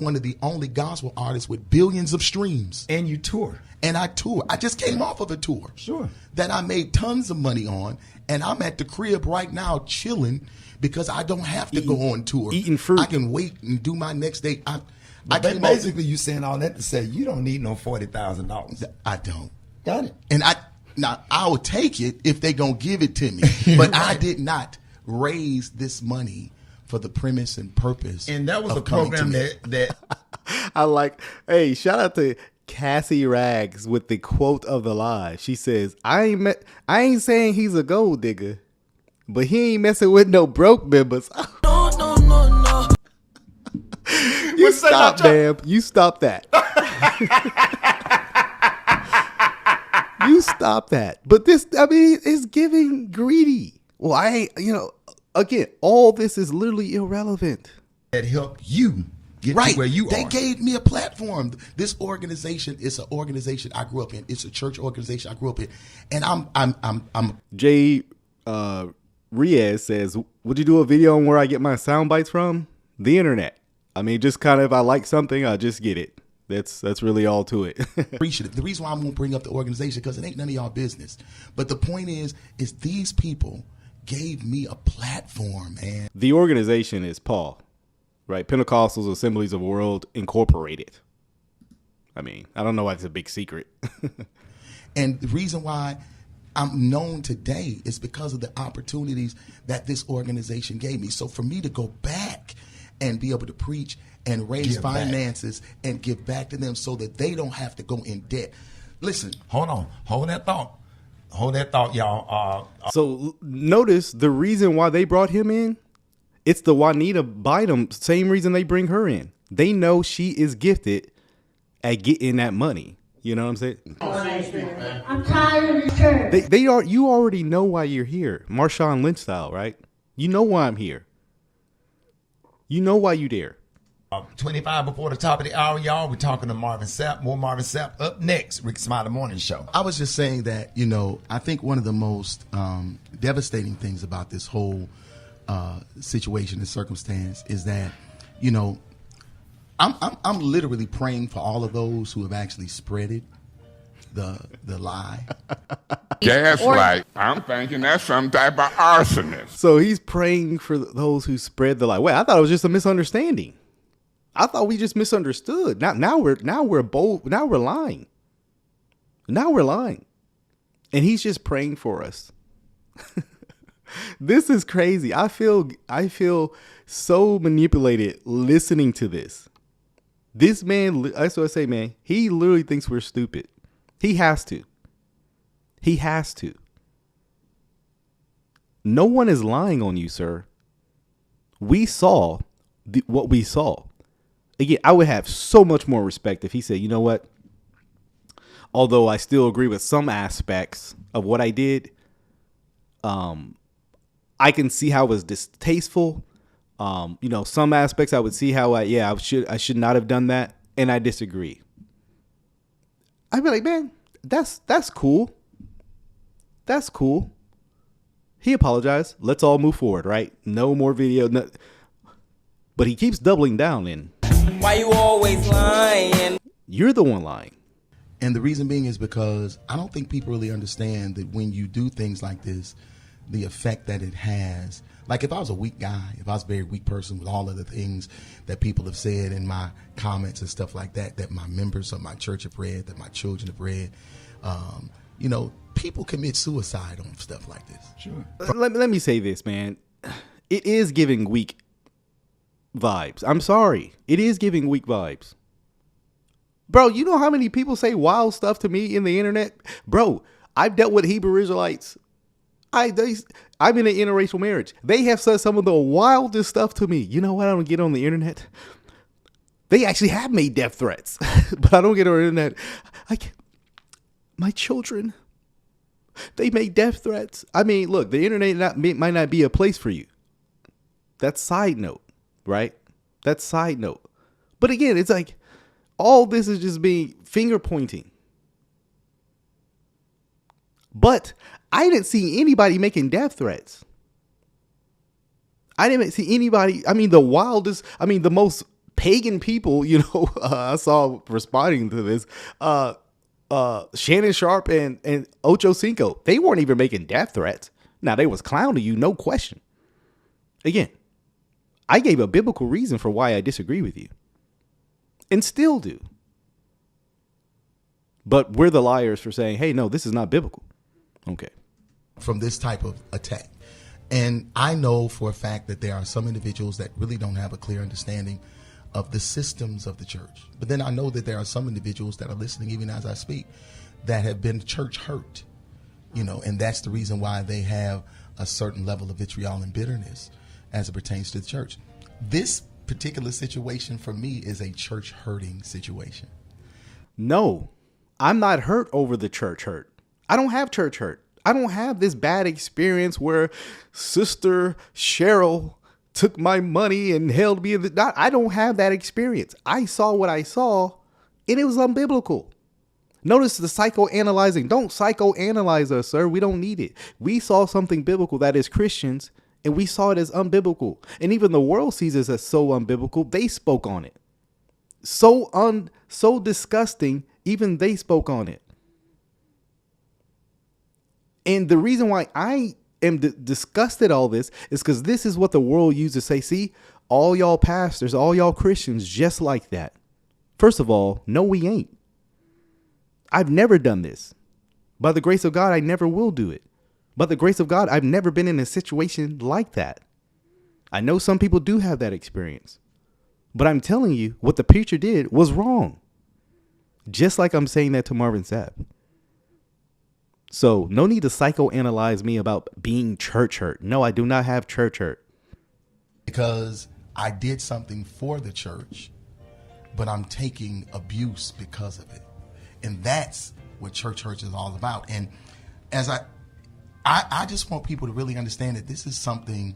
one of the only gospel artists with billions of streams. And you tour. And I tour. I just came off of a tour. Sure. That I made tons of money on. And I'm at the crib right now chilling because I don't have to go on tour. Eating fruit. I can wait and do my next day. Basically, you saying all that to say you don't need no $40,000. I don't. Got it. And I would take it if they gonna give it to me. But right. I did not raise this money for the premise and purpose. And that was a program that I like. Hey, shout out to Cassie Rags with the quote of the live. She says, I ain't saying he's a gold digger, but he ain't messing with no broke members. No. You stop, ma'am. You stop that. You stop that. But this, it's giving greedy. Well, again, all this is literally irrelevant. That helped you get to where you are. They gave me a platform. This organization is an organization I grew up in. It's a church organization I grew up in. And I'm Jay Riaz says, would you do a video on where I get my sound bites from? The internet. Just kind of, if I like something, I just get it. That's really all to it. Appreciative. The reason why I won't bring up the organization, because it ain't none of y'all business. But the point is these people gave me a platform, man. The organization is Paul, right? Pentecostals Assemblies of the World Incorporated. I don't know why it's a big secret. And the reason why I'm known today is because of the opportunities that this organization gave me. So for me to go back and be able to preach and raise finances and give back to them so that they don't have to go in debt. Listen. Hold on. Hold that thought. Hold that thought, y'all. So notice the reason why they brought him in. It's the Juanita Bynum, same reason they bring her in. They know she is gifted at getting that money. You know what I'm saying? I'm tired of church. You already know why you're here. Marshawn Lynch style, right? You know why I'm here. You know why you there. 25 before the top of the hour, y'all. We're talking to Marvin Sapp. More Marvin Sapp up next. Rickey Smiley Morning Show. I was just saying that, you know, I think one of the most devastating things about this whole situation and circumstance is that, you know, I'm literally praying for all of those who have actually spreaded the lie. Gaslight. I'm thinking that's some type of arsonist. So he's praying for those who spread the lie. Wait, I thought it was just a misunderstanding. I thought we just misunderstood. Now we're bold. Now we're lying. Now we're lying. And he's just praying for us. This is crazy. I feel so manipulated listening to this. This man, that's what I say, man. He literally thinks we're stupid. He has to. He has to. No one is lying on you, sir. We saw what we saw. Again, I would have so much more respect if he said, you know what? Although I still agree with some aspects of what I did, I can see how it was distasteful. You know, some aspects I would see how I should not have done that, and I disagree. I'd be like, man, that's cool. That's cool. He apologized. Let's all move forward, right? No more video. No. But he keeps doubling down in. Why you always lying? You're the one lying. And the reason being is because I don't think people really understand that when you do things like this, the effect that it has. Like if I was a weak guy, if I was a very weak person with all of the things that people have said in my comments and stuff like that, that my members of my church have read, that my children have read, you know, people commit suicide on stuff like this. Sure. Let me say this, man. It is giving weak vibes. I'm sorry. It is giving weak vibes. Bro, you know how many people say wild stuff to me in the internet? Bro, I've dealt with Hebrew Israelites. I'm in an interracial marriage. They have said some of the wildest stuff to me. You know what? I don't get on the internet. They actually have made death threats, but I don't get on the internet. My children, they make death threats. I mean, look, the internet might not be a place for you. That's side note, right? That's side note. But again, it's like all this is just being finger pointing. But I didn't see anybody making death threats. I didn't see anybody. I mean, the most pagan people, you know, I saw responding to this, Shannon Sharp and Ocho Cinco, they weren't even making death threats. Now, they was clowning you, no question. Again, I gave a biblical reason for why I disagree with you. And still do. But we're the liars for saying, hey, no, this is not biblical. Okay. From this type of attack. And I know for a fact that there are some individuals that really don't have a clear understanding of the systems of the church. But then I know that there are some individuals that are listening, even as I speak, that have been church hurt, you know, and that's the reason why they have a certain level of vitriol and bitterness as it pertains to the church. This particular situation for me is a church hurting situation. No, I'm not hurt over the church hurt. I don't have church hurt. I don't have this bad experience where Sister Cheryl took my money and held me in the... I don't have that experience. I saw what I saw, and it was unbiblical. Notice the psychoanalyzing. Don't psychoanalyze us, sir. We don't need it. We saw something biblical that is Christians, and we saw it as unbiblical. And even the world sees us as so unbiblical, they spoke on it. So disgusting, even they spoke on it. And the reason why I am disgusted all this is because this is what the world used to say, see, all y'all pastors, all y'all Christians just like that. First of all, no, we ain't. I've never done this. By the grace of God, I never will do it. By the grace of God, I've never been in a situation like that. I know some people do have that experience. But I'm telling you, what the preacher did was wrong. Just like I'm saying that to Marvin Sapp. So no need to psychoanalyze me about being church hurt. No, I do not have church hurt. Because I did something for the church, but I'm taking abuse because of it. And that's what church hurt is all about. And as I just want people to really understand that this is something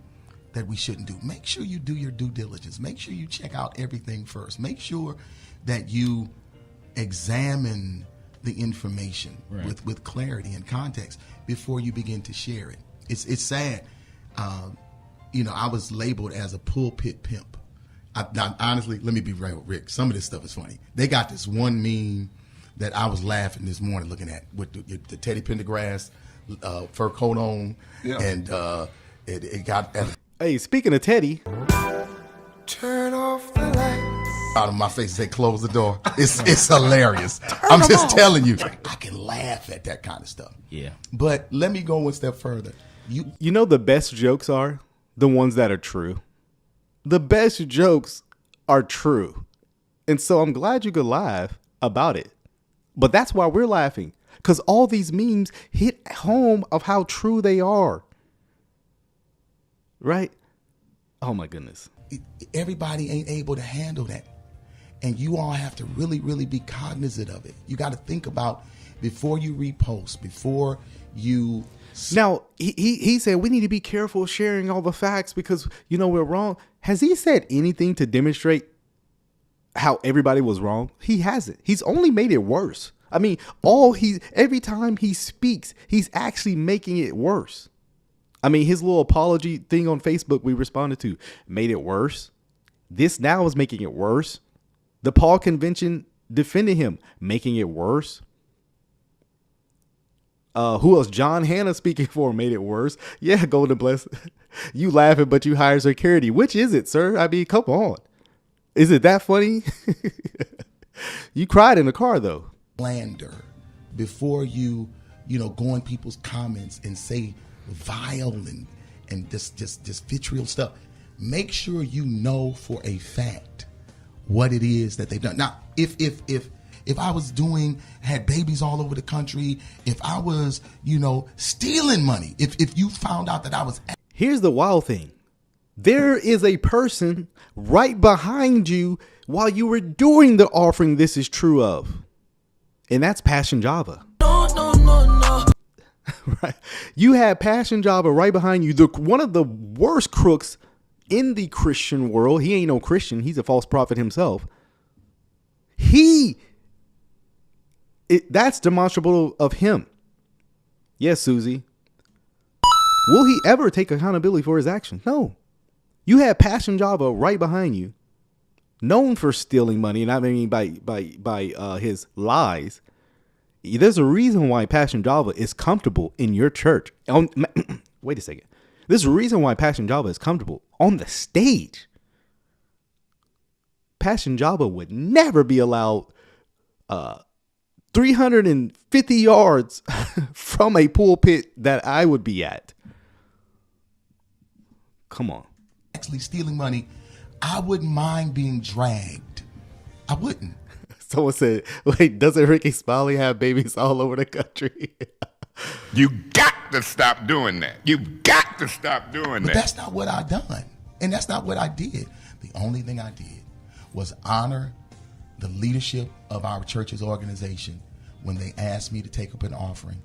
that we shouldn't do. Make sure you do your due diligence. Make sure you check out everything first. Make sure that you examine the information with clarity and context before you begin to share it. It's sad. I was labeled as a pulpit pimp. Honestly, let me be right with Rick. Some of this stuff is funny. They got this one meme that I was laughing this morning looking at with the Teddy Pendergrass fur coat on, and it got. Hey, speaking of Teddy, Turn off the lights. Out of my face, say close the door. It's hilarious. I'm just telling you, I can laugh at that kind of stuff. Yeah. But let me go one step further. You know the best jokes are the ones that are true. The best jokes are true. And so I'm glad you could laugh about it. But that's why we're laughing. Because all these memes hit home of how true they are. Right? Oh my goodness. Everybody ain't able to handle that. And you all have to really, really be cognizant of it. You got to think about before you repost, before you... Now, he said we need to be careful sharing all the facts because, we're wrong. Has he said anything to demonstrate how everybody was wrong? He hasn't. He's only made it worse. I mean, every time he speaks, he's actually making it worse. I mean, his little apology thing on Facebook we responded to made it worse. This now is making it worse. The Paul Convention defended him, making it worse. Who else? John Hannah speaking for him made it worse. Yeah, Golden Bless. You laughing, but you hire security. Which is it, sir? I mean, come on. Is it that funny? You cried in the car, though. Slander before you go in people's comments and say vile and just vitriol stuff. Make sure you know for a fact what it is that they've done. Now, if I was had babies all over the country, if I was, stealing money, if you found out that I was... Here's the wild thing. There is a person right behind you while you were doing the offering this is true of. And that's Passion Java. No. Right. You had Passion Java right behind you. One of the worst crooks in the Christian world. He ain't no Christian. He's a false prophet himself. That's demonstrable of him. Yes, Susie. Will he ever take accountability for his actions? No. You had Passion Java right behind you, known for stealing money, and I mean by his lies. There's a reason why Passion Java is comfortable in your church. Wait a second. There's a reason why Passion Java is comfortable on the stage. Passion Java would never be allowed 350 yards from a pulpit that I would be at. Come on. Actually stealing money, I wouldn't mind being dragged. I wouldn't. Someone said, wait, doesn't Rickey Smiley have babies all over the country? You got to stop doing that. You got to stop doing that. But that's not what I done. And that's not what I did. The only thing I did was honor the leadership of our church's organization when they asked me to take up an offering.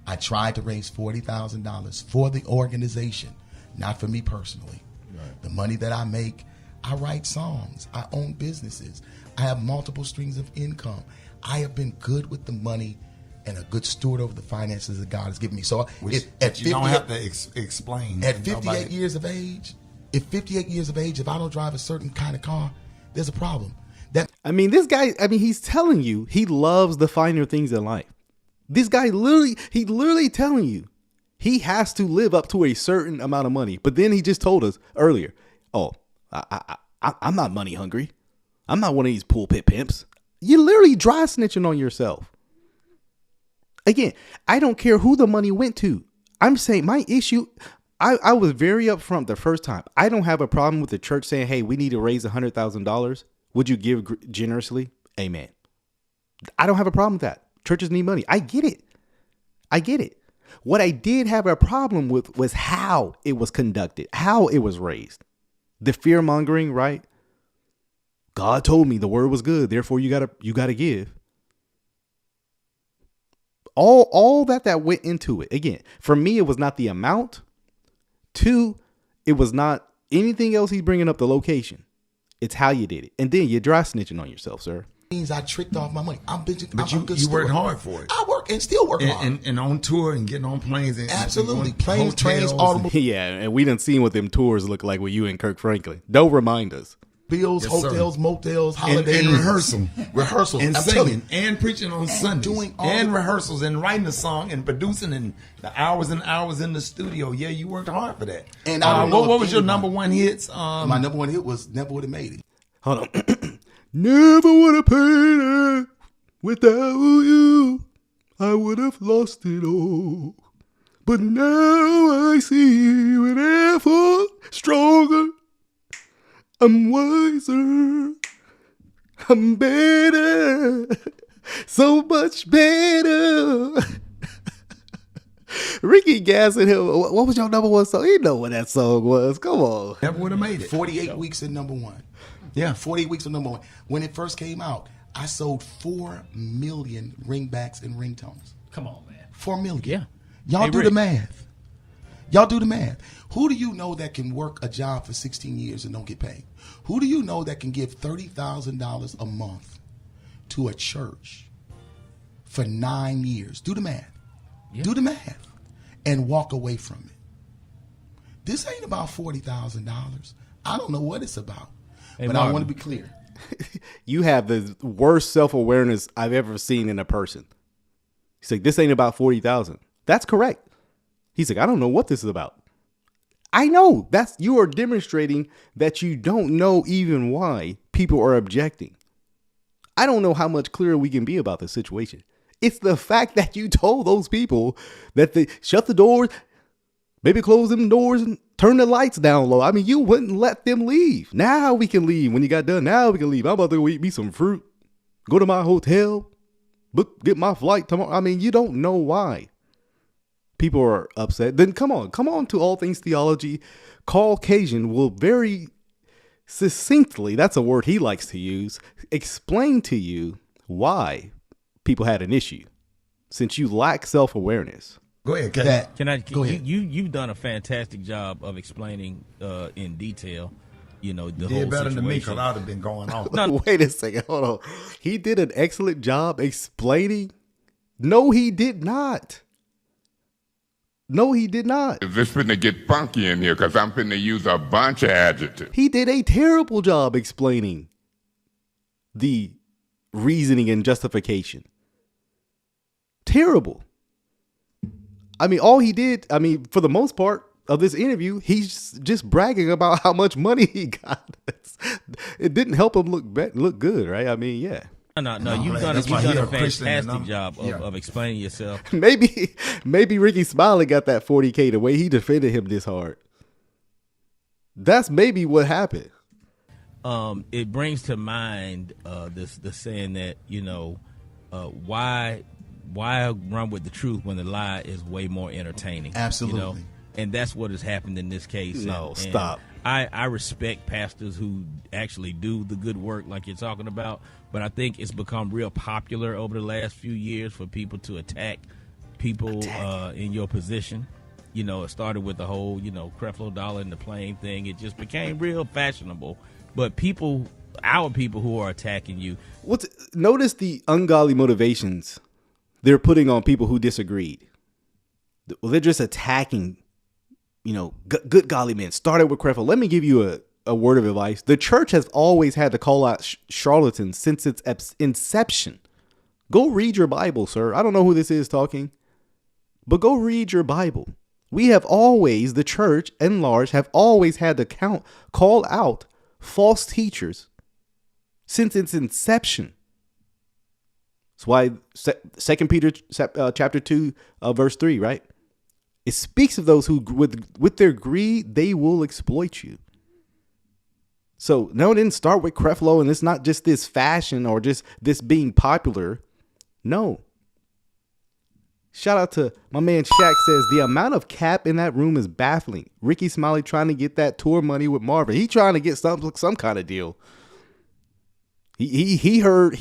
I tried to raise $40,000 for the organization, not for me personally. Right. The money that I make, I write songs. I own businesses. I have multiple streams of income. I have been good with the money and a good steward over the finances that God has given me. So you don't have to explain. At 58 years of age, if I don't drive a certain kind of car, there's a problem. This guy, he's telling you he loves the finer things in life. This guy literally telling you he has to live up to a certain amount of money. But then he just told us earlier, I'm not money hungry. I'm not one of these pulpit pimps. You're literally dry snitching on yourself. Again, I don't care who the money went to. I'm saying my issue, I was very upfront the first time. I don't have a problem with the church saying, hey, we need to raise $100,000. Would you give generously? Amen. I don't have a problem with that. Churches need money. I get it. What I did have a problem with was how it was conducted, how it was raised. The fear mongering, right? God told me the word was good, therefore you gotta give. All that went into it. Again, for me, it was not the amount. 2, it was not anything else he's bringing up the location. It's how you did it. And then you're dry snitching on yourself, sir. Means I tricked off my money. But you worked hard for it. I work and still work hard. And on tour and getting on planes. And absolutely. Planes, trains, automobiles. Yeah, and we done seen what them tours look like with you and Kirk Franklin. Don't remind us. Bills, yes, hotels, sir. Motels, holidays. And rehearsals. And singing. And preaching on Sundays. And rehearsals and writing a song and producing and the hours and hours in the studio. Yeah, you worked hard for that. And what was your number one hits? My number one hit was Never Would Have Made It. Hold on. Never would have paid it. Without you, I would have lost it all. But now I see with effort stronger. I'm wiser. I'm better. So much better. Ricky gassing him. What was your number one song? You know what that song was. Come on. Never would have made it. 48 weeks at number one. Yeah, 48 weeks at number one. When it first came out, I sold 4 million ringbacks and ringtones. Come on, man. 4 million. Yeah. Y'all do the math. Y'all do the math. Who do you know that can work a job for 16 years and don't get paid? Who do you know that can give $30,000 a month to a church for 9 years? Do the math. Yeah. Do the math. And walk away from it. This ain't about $40,000. I don't know what it's about. Hey, but Marvin, I want to be clear. You have the worst self-awareness I've ever seen in a person. He's like, this ain't about 40,000. That's correct. He's like, I don't know what this is about. I know you are demonstrating that you don't know even why people are objecting. I don't know how much clearer we can be about the situation. It's the fact that you told those people that they shut the doors, maybe close them doors and turn the lights down low. I mean, you wouldn't let them leave. Now we can leave. When you got done, now we can leave. I'm about to go eat me some fruit, go to my hotel, get my flight tomorrow. I mean, you don't know why people are upset. Then come on to All Things Theology. Caucasian will very succinctly, that's a word he likes to use, explain to you why people had an issue, since you lack self-awareness. Go ahead, Go ahead. You've done a fantastic job of explaining in detail, the whole situation. You did better than me because I'd have been going on. No, wait a second. Hold on. He did an excellent job explaining. No, he did not. Is this finna get funky in here? Because I'm finna use a bunch of adjectives. He did a terrible job explaining the reasoning and justification. Terrible. I mean, all he did, for the most part of this interview, he's just bragging about how much money he got. It didn't help him look good, right? I mean, yeah. No, you've done a fantastic job of explaining yourself. Maybe Rickey Smiley got that 40K the way he defended him this hard. That's maybe what happened. It brings to mind the saying that, why run with the truth when the lie is way more entertaining? Absolutely. And that's what has happened in this case. No, stop. I respect pastors who actually do the good work like you're talking about, but I think it's become real popular over the last few years for people to attack people in your position. It started with the whole, Creflo Dollar and the plane thing. It just became real fashionable. But our people who are attacking you. Notice the ungodly motivations they're putting on people who disagreed. They're just attacking, good godly men. Started with Creflo. Let me give you a word of advice. The church has always had to call out charlatans since its inception. Go read your Bible, sir. I don't know who this is talking, but go read your Bible. The church at large have always had to call out false teachers since its inception. That's why 2 Peter chapter 2, verse 3, right? It speaks of those who, with their greed, they will exploit you. So no, it didn't start with Creflo, and it's not just this fashion or just this being popular. No. Shout out to my man Shaq says, the amount of cap in that room is baffling. Rickey Smiley trying to get that tour money with Marvin. He trying to get some kind of deal. He heard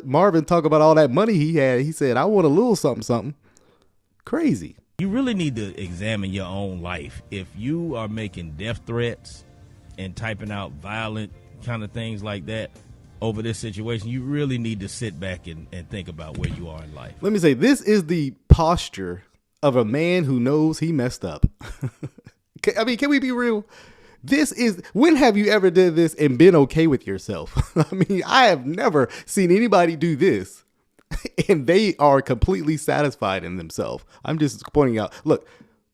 Marvin talk about all that money he had. He said, I want a little something. Crazy. You really need to examine your own life. If you are making death threats and typing out violent kind of things like that over this situation, you really need to sit back and think about where you are in life. Let me say, this is the posture of a man who knows he messed up. I mean, can we be real? This is, when have you ever did this and been okay with yourself? I mean, I have never seen anybody do this and they are completely satisfied in themselves. I'm just pointing out, look,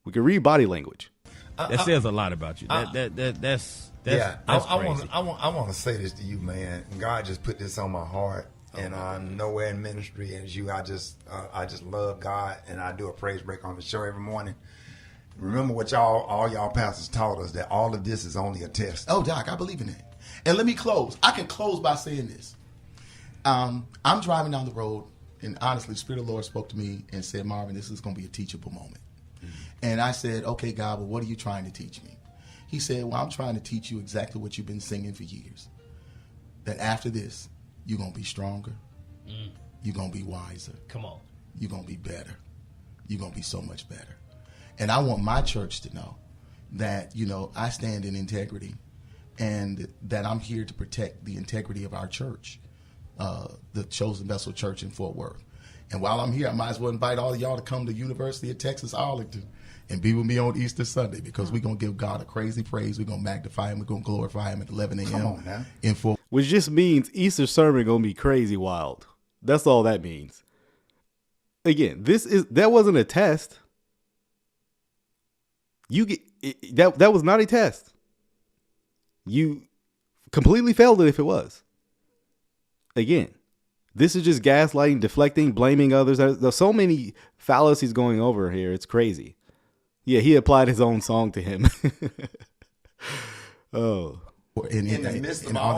we can read body language. That says a lot about you. That's yeah. I crazy. want to say this to you, man. God just put this on my heart, and I'm nowhere in ministry as you. I just love God, and I do a praise break on the show every morning. Remember what all y'all pastors taught us, that all of this is only a test. Oh, Doc, I believe in that. And let me close. I can close by saying this. I'm driving down the road, and honestly, the Spirit of the Lord spoke to me and said, Marvin, this is going to be a teachable moment. Mm-hmm. And I said, okay, God, well, what are you trying to teach me? He said, well, I'm trying to teach you exactly what you've been singing for years. That after this, you're going to be stronger. You're going to be wiser. Come on. You're going to be better. You're going to be so much better. And I want my church to know that, I stand in integrity and that I'm here to protect the integrity of our church, the Chosen Vessel Church in Fort Worth. And while I'm here, I might as well invite all of y'all to come to University of Texas, Arlington, and be with me on Easter Sunday, because we're going to give God a crazy praise. We're going to magnify him. We're going to glorify him at 11 a.m. Come on now. in Fort. Which just means Easter sermon going to be crazy wild. That's all that means. Again, that wasn't a test. That was not a test. You completely failed it if it was. Again, this is just gaslighting, deflecting, blaming others. There's so many fallacies going over here. It's crazy. Yeah, he applied his own song to him. Oh. In the midst of all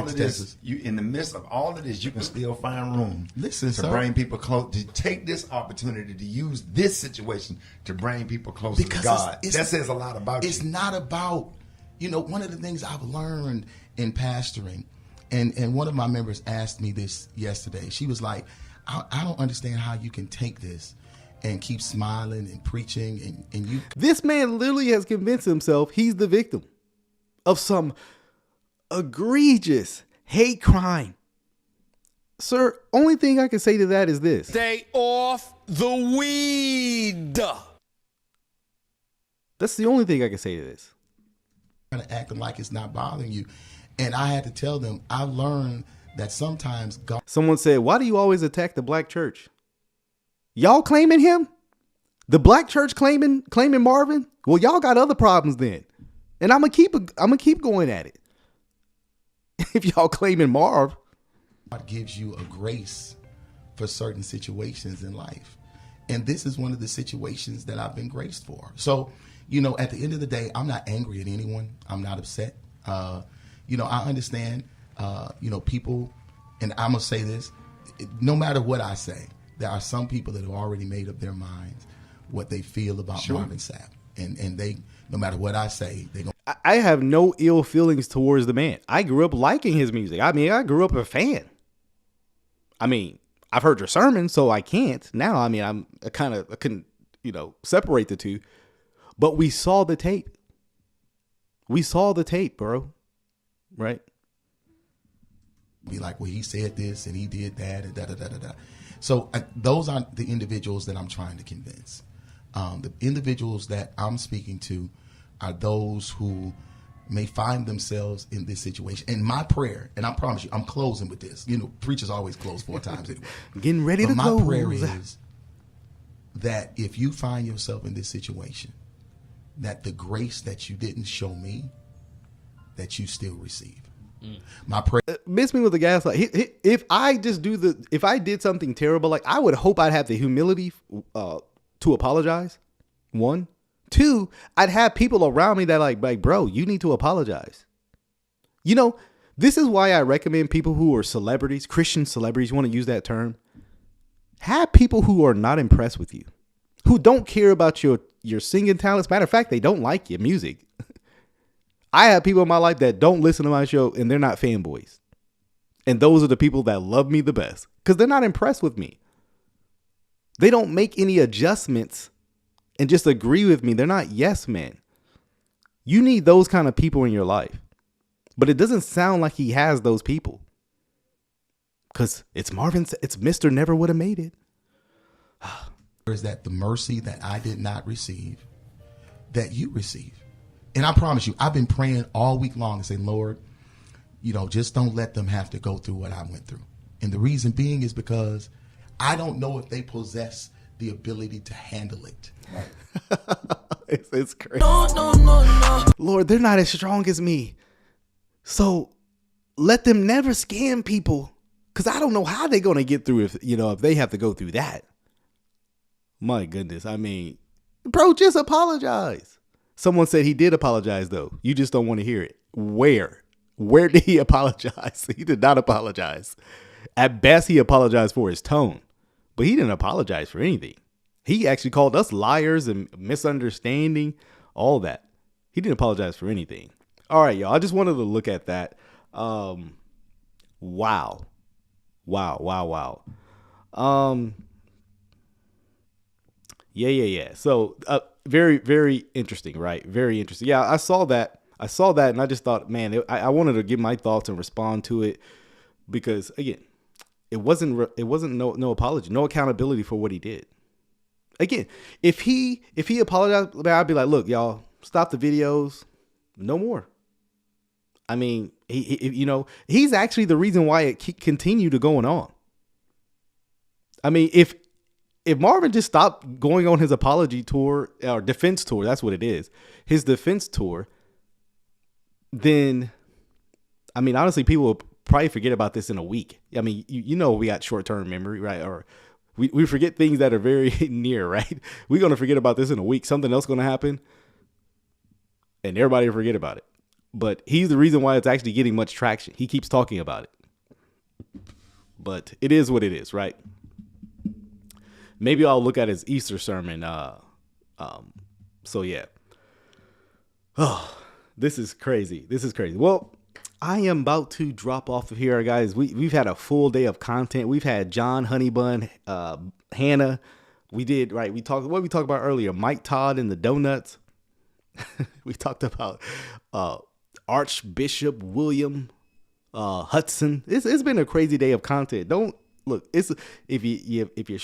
of this, you can still find room to bring people close. To take this opportunity to use this situation to bring people closer to God. That says a lot about you. It's not about, one of the things I've learned in pastoring, and one of my members asked me this yesterday. She was like, I don't understand how you can take this and keep smiling and preaching and you. This man literally has convinced himself he's the victim of some egregious hate crime. Sir, only thing I can say to that is this. Stay off the weed. That's the only thing I can say to this. Kind of acting like it's not bothering you. And I had to tell them, I learned that sometimes God. Someone said, why do you always attack the black church? Y'all claiming him? The black church claiming Marvin? Well, y'all got other problems then. And I'm gonna keep going at it. If y'all claiming Marv. God gives you a grace for certain situations in life. And this is one of the situations that I've been graced for. So, at the end of the day, I'm not angry at anyone. I'm not upset. I understand, people, and I'm going to say this, no matter what I say, there are some people that have already made up their minds what they feel about Marvin Sapp. And they, no matter what I say, they're going to. I have no ill feelings towards the man. I grew up liking his music. I mean, I grew up a fan. I mean, I've heard your sermon, so I can't. Now, I mean, I couldn't, separate the two. But we saw the tape. We saw the tape, bro. Right? Be like, well, he said this and he did that and da-da-da-da-da. So those aren't the individuals that I'm trying to convince. The individuals that I'm speaking to are those who may find themselves in this situation. And my prayer, and I promise you, I'm closing with this. Preachers always close 4 times anyway. Getting ready to close. My prayer is that if you find yourself in this situation, that the grace that you didn't show me, that you still receive. My prayer. Miss me with the gaslight. If I did something terrible, like I would hope I'd have the humility to apologize. 1, 2, I'd have people around me that like, bro, you need to apologize. You know, this is why I recommend people who are celebrities, Christian celebrities, you want to use that term. Have people who are not impressed with you, who don't care about your singing talents. Matter of fact, they don't like your music. I have people in my life that don't listen to my show and they're not fanboys. And those are the people that love me the best because they're not impressed with me. They don't make any adjustments and just agree with me. They're not yes men. You need those kind of people in your life. But it doesn't sound like he has those people. Because it's Mr. Never Would Have Made It. Is that the mercy that I did not receive, that you receive? And I promise you, I've been praying all week long and saying, Lord, just don't let them have to go through what I went through. And the reason being is because I don't know if they possess the ability to handle it. It's crazy. No. Lord, they're not as strong as me. So let them never scam people. Because I don't know how they're going to get through if they have to go through that. My goodness. I mean, bro, just apologize. Someone said he did apologize, though. You just don't want to hear it. Where? Where did he apologize? He did not apologize. At best, he apologized for his tone. But he didn't apologize for anything. He actually called us liars and misunderstanding, all that. He didn't apologize for anything. All right, y'all. I just wanted to look at that. Wow. Yeah. So, very, very interesting, right? Very interesting. Yeah, I saw that, and I just thought, man, I wanted to give my thoughts and respond to it because, again, it wasn't no apology, no accountability for what he did. Again, if he apologized, I'd be like, look, y'all, stop the videos, no more. I mean, he's actually the reason why it continued to going on. I mean, if Marvin just stopped going on his apology tour or defense tour, that's what it is, his defense tour, then, I mean, honestly, people will probably forget about this in a week. I mean, we got short-term memory, right? Or we forget things that are very near, right? We're going to forget about this in a week. Something else going to happen, and everybody will forget about it. But he's the reason why it's actually getting much traction. He keeps talking about it. But it is what it is, right? Maybe I'll look at his Easter sermon. So yeah. Oh, this is crazy. Well, I am about to drop off of here, guys. We've had a full day of content. We've had John Honeybun, Hannah. We did, right? We talked about earlier, Mike Todd and the donuts. We talked about Archbishop William Hudson. It's been a crazy day of content. Don't look. If you're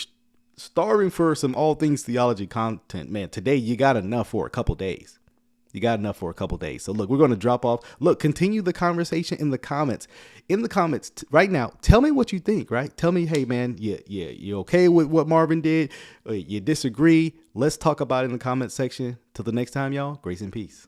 starving for some all things theology content, man, today you got enough for a couple days. So look, we're going to drop off. Look, continue the conversation in the comments. Right now, tell me what you think, right? Tell me, hey man, you okay with what Marvin did? You disagree? Let's talk about it in the comment section. Till the next time, y'all, grace and peace.